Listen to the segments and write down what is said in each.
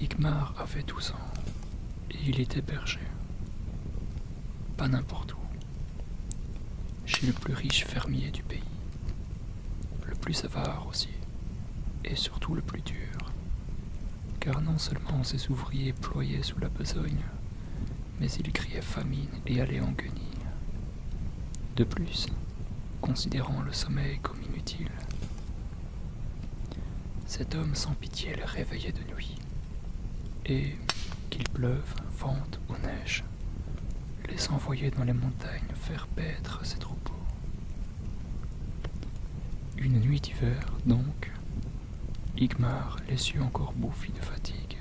Igmar avait 12 ans et il était berger. Pas n'importe où. Chez le plus riche fermier du pays. Le plus avare aussi. Et surtout le plus dur. Car non seulement ses ouvriers ployaient sous la besogne, mais ils criaient famine et allaient en guenilles. De plus, considérant le sommeil comme inutile, cet homme sans pitié les réveillait de nuit. Et, qu'il pleuve, vente ou neige, les envoyait dans les montagnes faire paître ses troupeaux. Une nuit d'hiver, donc, Igmar, les yeux encore bouffis de fatigue,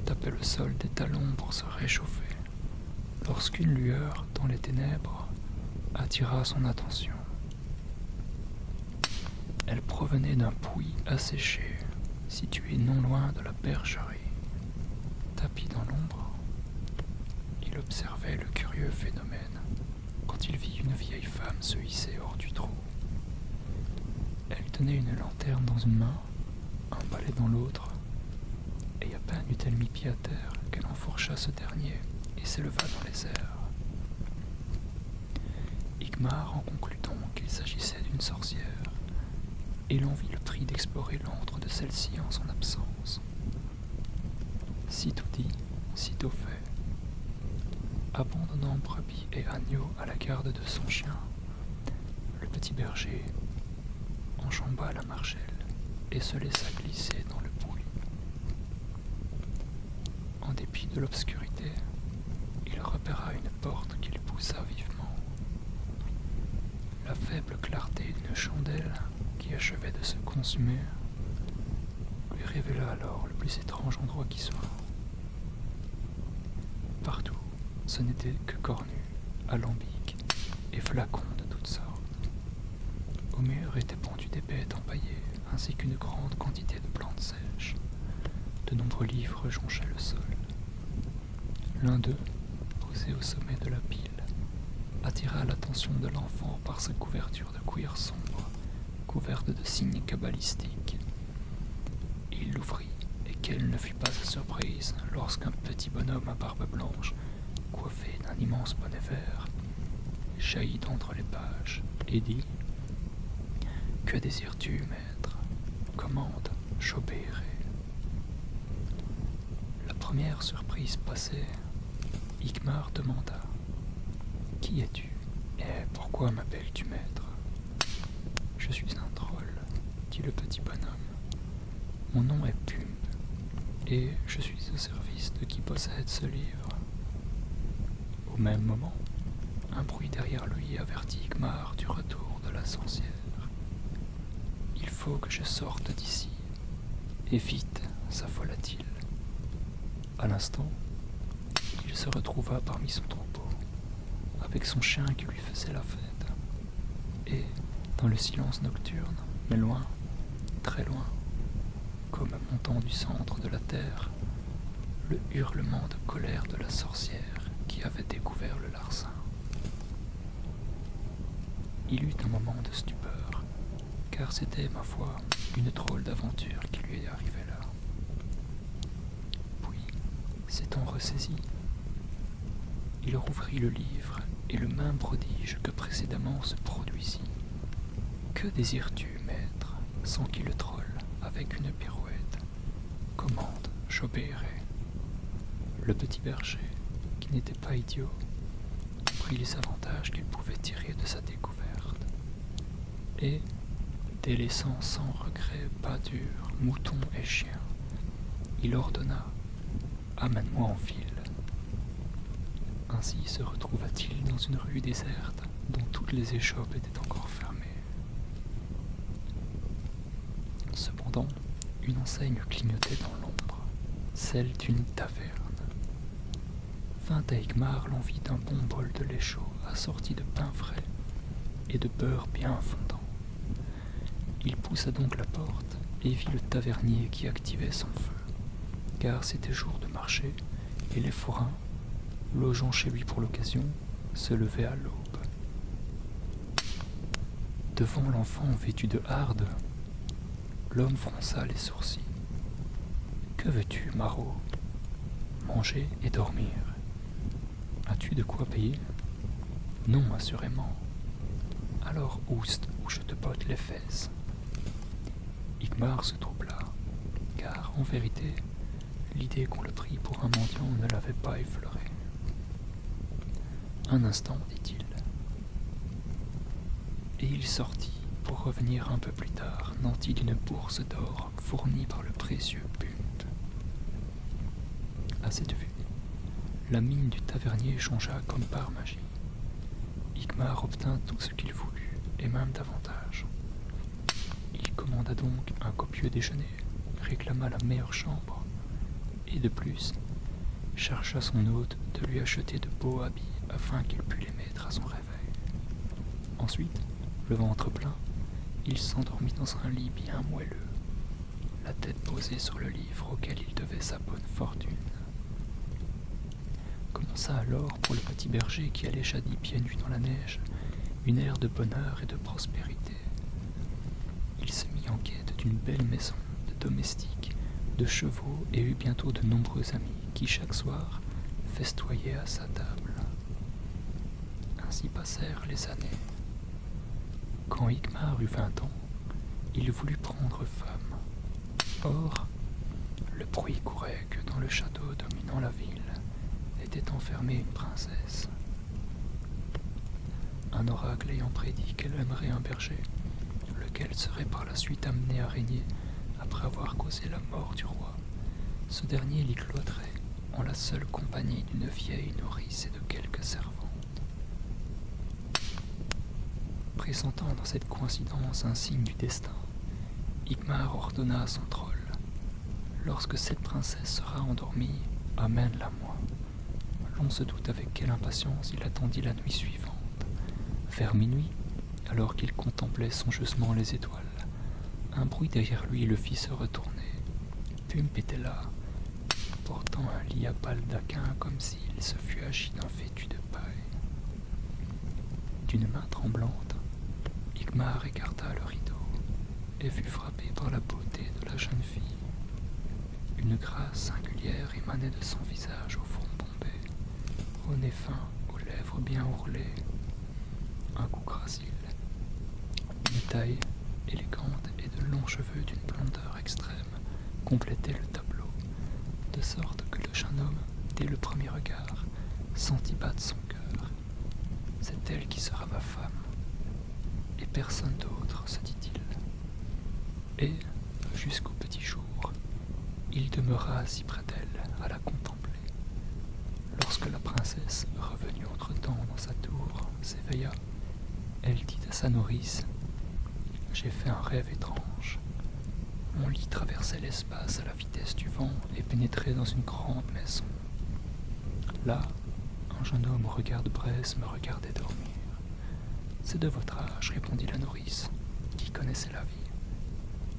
tapait le sol des talons pour se réchauffer, lorsqu'une lueur dans les ténèbres attira son attention. Elle provenait d'un puits asséché, situé non loin de la bergerie. Tapi dans l'ombre, il observait le curieux phénomène quand il vit une vieille femme se hisser hors du trou. Elle tenait une lanterne dans une main, un balai dans l'autre, et à peine eut-elle mis pied à terre qu'elle enfourcha ce dernier et s'éleva dans les airs. Igmar en conclut donc qu'il s'agissait d'une sorcière, et l'envie le prit d'explorer l'antre de celle-ci en son absence. Sitôt dit, sitôt fait. Abandonnant brebis et agneaux à la garde de son chien, le petit berger enjamba la margelle et se laissa glisser dans le puits. En dépit de l'obscurité, il repéra une porte qu'il poussa vivement. La faible clarté d'une chandelle qui achevait de se consumer lui révéla alors le plus étrange endroit qui soit. Partout, ce n'était que cornues, alambics et flacons de toutes sortes. Au mur étaient pendues des bêtes empaillées, ainsi qu'une grande quantité de plantes sèches. De nombreux livres jonchaient le sol. L'un d'eux, posé au sommet de la pile, attira l'attention de l'enfant par sa couverture de cuir sombre, couverte de signes cabalistiques. Il l'ouvrit, et quelle ne fut pas sa surprise lorsqu'un petit bonhomme à barbe blanche, coiffé d'un immense bonnet vert, jaillit d'entre les pages et dit « Que désires-tu, maître ? Commande, j'obéirai. » La première surprise passée, Igmar demanda « Qui es-tu et pourquoi m'appelles-tu maître ?»« Je suis un troll, » dit le petit bonhomme. « Mon nom est Pump, et je suis au service de qui possède ce livre. » Au même moment, un bruit derrière lui avertit Igmar du retour de la sorcière. « Il faut que je sorte d'ici. » Et vite, s'affola-t-il. À l'instant, il se retrouva parmi son troupeau, avec son chien qui lui faisait la fête. Et, dans le silence nocturne, mais loin, très loin, comme montant du centre de la terre, le hurlement de colère de la sorcière qui avait découvert le larcin. Il eut un moment de stupeur, car c'était, ma foi, une drôle d'aventure qui lui arrivait là. Puis, s'étant ressaisi, il rouvrit le livre et le même prodige que précédemment se produisit. « Que désires-tu, maître ?» s'enquit le troll avec une pirouette. « Commande, j'obéirai. » Le petit berger, qui n'était pas idiot, prit les avantages qu'il pouvait tirer de sa découverte. Et, délaissant sans regret pâture, moutons et chiens, il ordonna « Amène-moi en ville. » Ainsi se retrouva-t-il dans une rue déserte dont toutes les échoppes étaient encore fermées. Cependant, une enseigne clignotait dans l'ombre, celle d'une taverne. Vint à Igmar l'envie d'un bon bol de lait chaud assorti de pain frais et de beurre bien fondant. Il poussa donc la porte et vit le tavernier qui activait son feu, car c'était jour de marché et les forains, logeant chez lui pour l'occasion, se levaient à l'aube. Devant l'enfant vêtu de harde, l'homme fronça les sourcils. « Que veux-tu, Maro? Manger et dormir. As-tu de quoi payer? Non, assurément. Alors ouste ou je te botte les fesses. Igmar se troubla, car en vérité, l'idée qu'on le prit pour un mendiant ne l'avait pas effleuré. Un instant, dit-il. Et il sortit pour revenir un peu plus tard, nanti d'une bourse d'or fournie par le précieux Pump. À cette vue, la mine du tavernier changea comme par magie. Igmar obtint tout ce qu'il voulut, et même davantage. Il commanda donc un copieux déjeuner, réclama la meilleure chambre, et de plus, chercha son hôte de lui acheter de beaux habits afin qu'il pût les mettre à son réveil. Ensuite, le ventre plein, il s'endormit dans un lit bien moelleux, la tête posée sur le livre auquel il devait sa bonne fortune. Commença alors pour le petit berger qui allait jadis pieds nus dans la neige, une ère de bonheur et de prospérité. Il se mit en quête d'une belle maison, de domestiques, de chevaux et eut bientôt de nombreux amis qui chaque soir festoyaient à sa table. Ainsi passèrent les années. Quand Igmar eut 20 ans, il voulut prendre femme. Or, le bruit courait que dans le château dominant la ville était enfermée une princesse. Un oracle ayant prédit qu'elle aimerait un berger, lequel serait par la suite amené à régner après avoir causé la mort du roi, ce dernier l'y cloîtrait en la seule compagnie d'une vieille nourrice et de quelques servantes. Pressentant dans cette coïncidence un signe du destin, Igmar ordonna à son troll: lorsque cette princesse sera endormie, amène-la-moi. L'on se doute avec quelle impatience il attendit la nuit suivante. Vers minuit, alors qu'il contemplait songeusement les étoiles, un bruit derrière lui le fit se retourner. Pump était là, portant un lit à baldaquin comme s'il se fût agi d'un fétu de paille. D'une main tremblante, Igmar écarta le rideau et fut frappé par la beauté de la jeune fille. Une grâce singulière émanait de son visage au front bombé, au nez fin, aux lèvres bien ourlées, un cou gracile, une taille élégante et de longs cheveux d'une blondeur extrême complétaient le tableau, de sorte que le jeune homme, dès le premier regard, sentit battre son cœur. C'est elle qui sera ma femme, et personne d'autre, se dit-il. Et, jusqu'au petit jour, il demeura assis près d'elle, à la contempler. Lorsque la princesse, revenue entre-temps dans sa tour, s'éveilla, elle dit à sa nourrice: « J'ai fait un rêve étrange. Mon lit traversait l'espace à la vitesse du vent et pénétrait dans une grande maison. Là, un jeune homme au regard de braise me regardait dormir. C'est de votre âge, répondit la nourrice, qui connaissait la vie.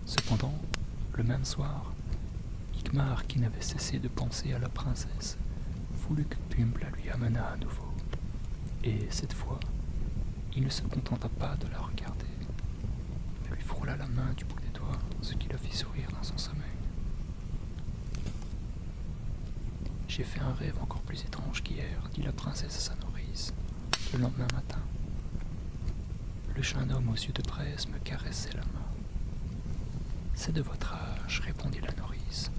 Cependant, le même soir, Igmar, qui n'avait cessé de penser à la princesse, voulut que Pump la lui amenât à nouveau. Et cette fois, il ne se contenta pas de la regarder, mais lui frôla la main du bout des doigts, ce qui la fit sourire dans son sommeil. « J'ai fait un rêve encore plus étrange qu'hier, dit la princesse à sa nourrice, le lendemain matin. Le jeune homme aux yeux de braise me caressait la main. C'est de votre âge, répondit la nourrice,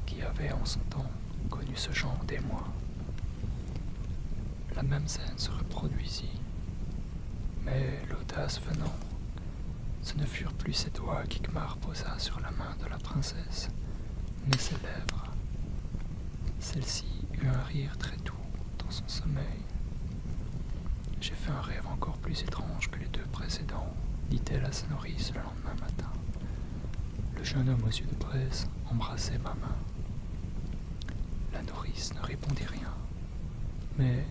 qui avait en son temps connu ce genre d'émoi. La même scène se reproduisit, mais l'audace venant, ce ne furent plus ses doigts qu'Igmar posa sur la main de la princesse, mais ses lèvres. Celle-ci eut un rire très doux dans son sommeil. J'ai fait un rêve encore plus étrange que les deux précédents, dit-elle à sa nourrice le lendemain matin. Le jeune homme aux yeux de braise embrassait ma main. La nourrice ne répondit rien, mais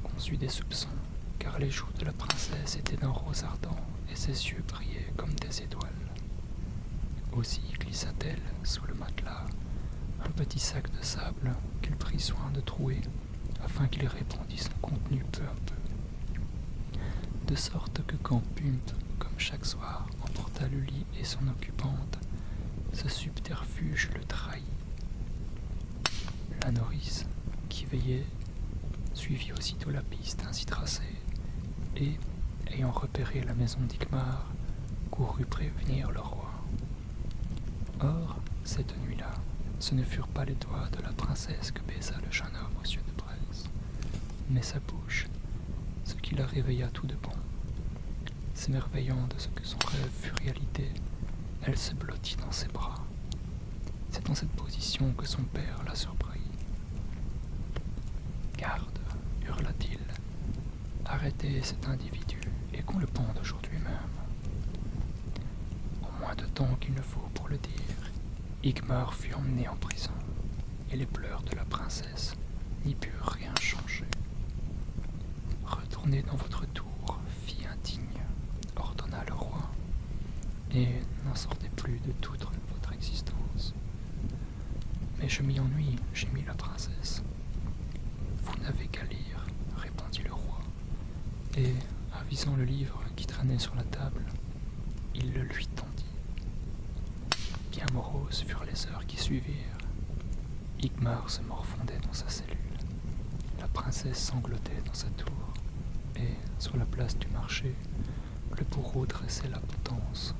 conçut des soupçons, car les joues de la princesse étaient d'un rose ardent et ses yeux brillaient comme des étoiles. Aussi glissa-t-elle sous le matelas un petit sac de sable qu'elle prit soin de trouer afin qu'il répandît son contenu peu à peu. De sorte que quand Pump, comme chaque soir, emporta le lit et son occupante, ce subterfuge le trahit. La nourrice, qui veillait, suivit aussitôt la piste ainsi tracée, et, ayant repéré la maison d'Igmar, courut prévenir le roi. Or, cette nuit-là, ce ne furent pas les doigts de la princesse que baisa le jeune homme aux yeux de braise, mais sa bouche, ce qui la réveilla tout de bon. S'émerveillant de ce que son rêve fut réalité, elle se blottit dans ses bras. C'est dans cette position que son père la surprit. « Garde, hurla-t-il, arrêtez cet individu et qu'on le pende aujourd'hui même. » En moins de temps qu'il ne faut pour le dire, Igmar fut emmené en prison, et les pleurs de la princesse n'y purent rien changer. « Retournez dans votre tour, fille indigne, » ordonna le roi, « et n'en sortez plus de toute votre existence. » « Mais je m'y ennuie, gémit la princesse. « Vous n'avez qu'à lire, répondit le roi, et, avisant le livre qui traînait sur la table, il le lui tendit. Bien moroses furent les heures qui suivirent. Igmar se morfondait dans sa cellule, la princesse sanglotait dans sa tour, et, sur la place du marché, le bourreau dressait la potence.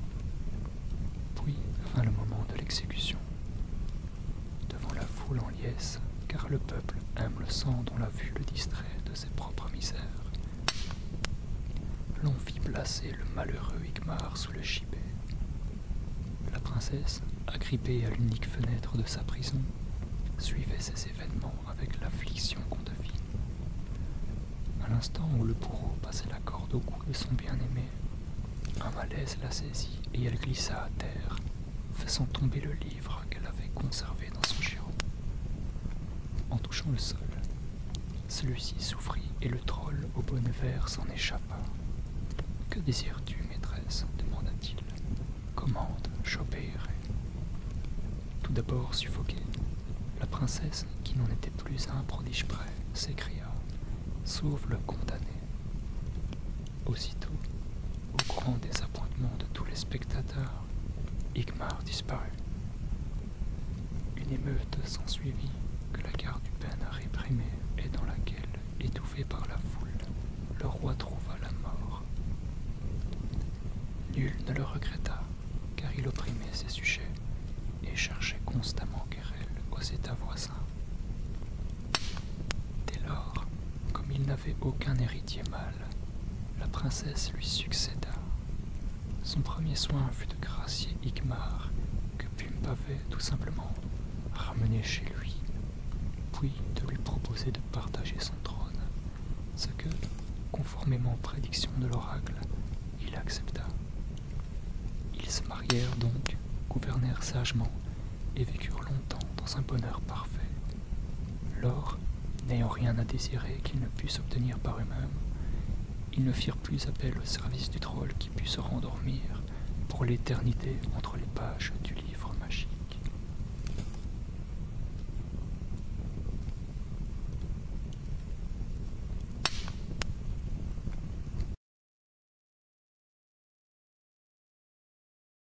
Puis vint le moment de l'exécution. Devant la foule en liesse, car le peuple aime le sang dont la vue le distrait de ses propres misères, l'on fit placer le malheureux Igmar sous le gibet. La princesse, agrippée à l'unique fenêtre de sa prison, suivait ces événements avec l'affliction qu'on devine. À l'instant où le bourreau passait la corde au cou de son bien-aimé, un malaise la saisit et elle glissa à terre, faisant tomber le livre qu'elle avait conservé dans son giron. En touchant le sol, celui-ci s'ouvrit et le troll au bonnet vert s'en échappa. « Que désires-tu, maîtresse » demanda-t-il. « Commande, j'obéirai. » Tout d'abord suffoquée, la princesse, qui n'en était plus à un prodige près, s'écria « Sauve le condamné !» Aussitôt, au grand désappointement de tous les spectateurs, Igmar disparut. Une émeute s'ensuivit que la garde eut peine à réprimer et dans laquelle, étouffé par la foule, le roi trouva la mort. Nul ne le regretta, car il opprimait ses sujets et cherchait constamment querelle aux États voisins. Dès lors, comme il n'avait aucun héritier mâle, la princesse lui succéda. Son premier soin fut de gracier Igmar, que Pump avait tout simplement ramené chez lui, puis de lui proposer de partager son trône, ce que, conformément aux prédictions de l'oracle, il accepta. Ils se marièrent donc, gouvernèrent sagement et vécurent longtemps dans un bonheur parfait. Lors, n'ayant rien à désirer qu'ils ne pussent obtenir par eux-mêmes, ils ne firent plus appel au service du troll qui put se rendormir pour l'éternité entre les pages du livre.